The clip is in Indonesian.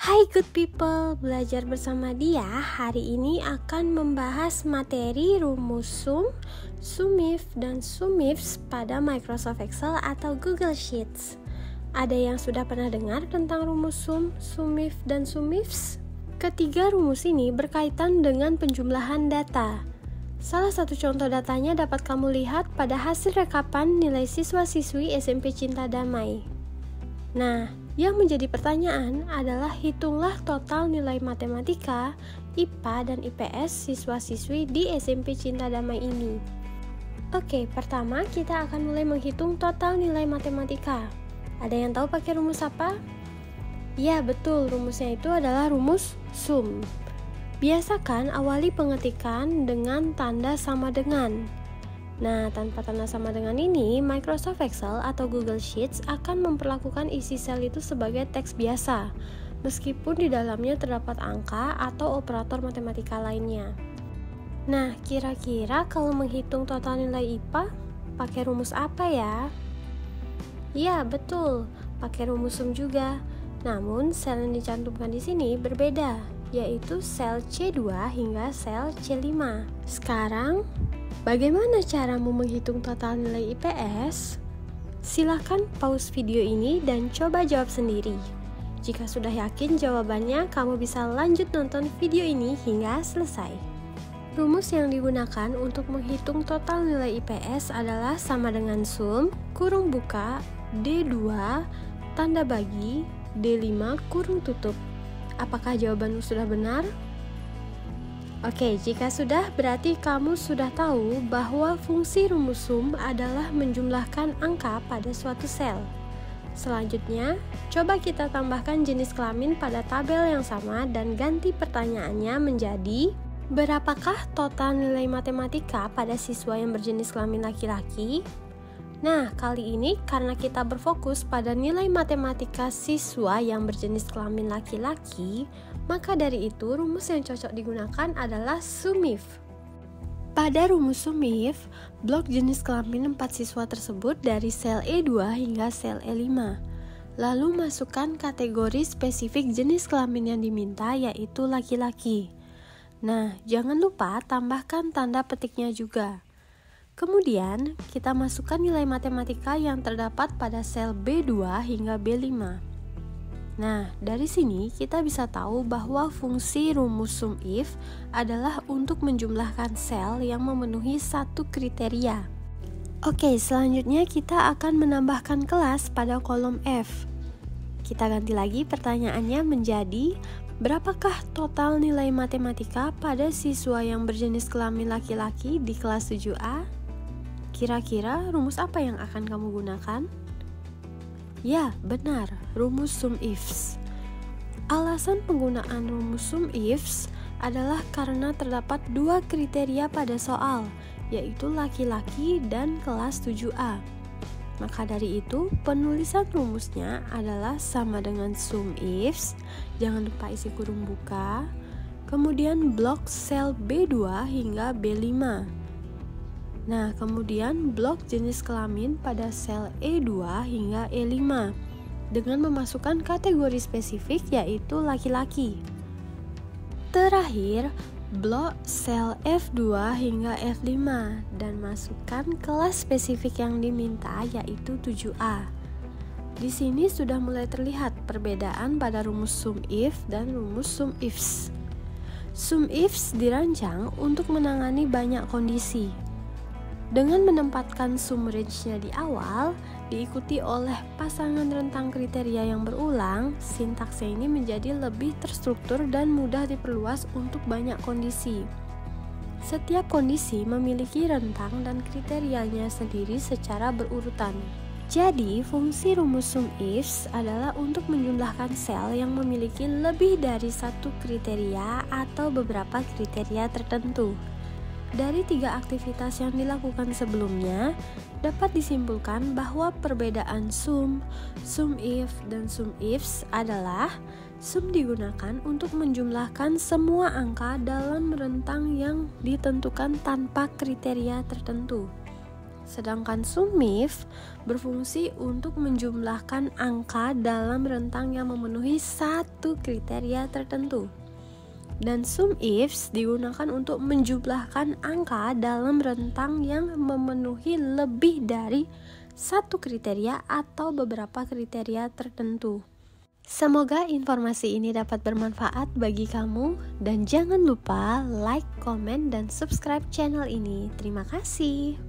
Hai good people, belajar bersama dia hari ini akan membahas materi rumus sum, sumif, dan sumifs pada Microsoft Excel atau Google Sheets. Ada yang sudah pernah dengar tentang rumus sum, sumif, dan sumifs? Ketiga rumus ini berkaitan dengan penjumlahan data. Salah satu contoh datanya dapat kamu lihat pada hasil rekapan nilai siswa-siswi SMP Cinta Damai. Nah, yang menjadi pertanyaan adalah hitunglah total nilai matematika, IPA, dan IPS siswa-siswi di SMP Cinta Damai ini. Oke, pertama kita akan mulai menghitung total nilai matematika. Ada yang tahu pakai rumus apa? Ya, betul, rumusnya itu adalah rumus sum. Biasakan awali pengetikan dengan tanda sama dengan. Nah, tanpa tanda sama dengan ini, Microsoft Excel atau Google Sheets akan memperlakukan isi sel itu sebagai teks biasa, meskipun di dalamnya terdapat angka atau operator matematika lainnya. Nah, kira-kira kalau menghitung total nilai IPA, pakai rumus apa ya? Ya, betul, pakai rumus sum juga. Namun, sel yang dicantumkan di sini berbeda, yaitu sel C2 hingga sel C5. Sekarang, bagaimana caramu menghitung total nilai IPS? Silahkan pause video ini dan coba jawab sendiri. Jika sudah yakin jawabannya, kamu bisa lanjut nonton video ini hingga selesai. Rumus yang digunakan untuk menghitung total nilai IPS adalah sama dengan sum, kurung buka, D2, tanda bagi, D5, kurung tutup. Apakah jawabanmu sudah benar? Oke, jika sudah, berarti kamu sudah tahu bahwa fungsi rumus sum adalah menjumlahkan angka pada suatu sel. Selanjutnya, coba kita tambahkan jenis kelamin pada tabel yang sama dan ganti pertanyaannya menjadi berapakah total nilai matematika pada siswa yang berjenis kelamin laki-laki? Nah, kali ini karena kita berfokus pada nilai matematika siswa yang berjenis kelamin laki-laki, maka dari itu rumus yang cocok digunakan adalah sumif. Pada rumus sumif, blok jenis kelamin 4 siswa tersebut dari sel E2 hingga sel E5. Lalu masukkan kategori spesifik jenis kelamin yang diminta, yaitu laki-laki. Nah, jangan lupa tambahkan tanda petiknya juga. Kemudian, kita masukkan nilai matematika yang terdapat pada sel B2 hingga B5. Nah, dari sini kita bisa tahu bahwa fungsi rumus sumif adalah untuk menjumlahkan sel yang memenuhi satu kriteria. Oke, selanjutnya kita akan menambahkan kelas pada kolom F. Kita ganti lagi pertanyaannya menjadi berapakah total nilai matematika pada siswa yang berjenis kelamin laki-laki di kelas 7A? Kira-kira rumus apa yang akan kamu gunakan? Ya, benar, rumus sumifs. Alasan penggunaan rumus sumifs adalah karena terdapat dua kriteria pada soal, yaitu laki-laki dan kelas 7A. Maka dari itu, penulisan rumusnya adalah sama dengan sumifs, jangan lupa isi kurung buka, kemudian blok sel B2 hingga B5. Nah, kemudian blok jenis kelamin pada sel E2 hingga E5 dengan memasukkan kategori spesifik yaitu laki-laki. Terakhir, blok sel F2 hingga F5 dan masukkan kelas spesifik yang diminta yaitu 7A. Di sini sudah mulai terlihat perbedaan pada rumus sumif dan rumus sumifs. Sumifs dirancang untuk menangani banyak kondisi. Dengan menempatkan sum range-nya di awal, diikuti oleh pasangan rentang kriteria yang berulang, sintaksnya ini menjadi lebih terstruktur dan mudah diperluas untuk banyak kondisi. Setiap kondisi memiliki rentang dan kriterianya sendiri secara berurutan. Jadi, fungsi rumus sumifs adalah untuk menjumlahkan sel yang memiliki lebih dari satu kriteria atau beberapa kriteria tertentu. Dari tiga aktivitas yang dilakukan sebelumnya, dapat disimpulkan bahwa perbedaan sum, sumif, dan sumifs adalah sum digunakan untuk menjumlahkan semua angka dalam rentang yang ditentukan tanpa kriteria tertentu. Sedangkan SUMIF berfungsi untuk menjumlahkan angka dalam rentang yang memenuhi satu kriteria tertentu. Dan SUMIFs digunakan untuk menjumlahkan angka dalam rentang yang memenuhi lebih dari satu kriteria atau beberapa kriteria tertentu. Semoga informasi ini dapat bermanfaat bagi kamu dan jangan lupa like, komen, dan subscribe channel ini. Terima kasih.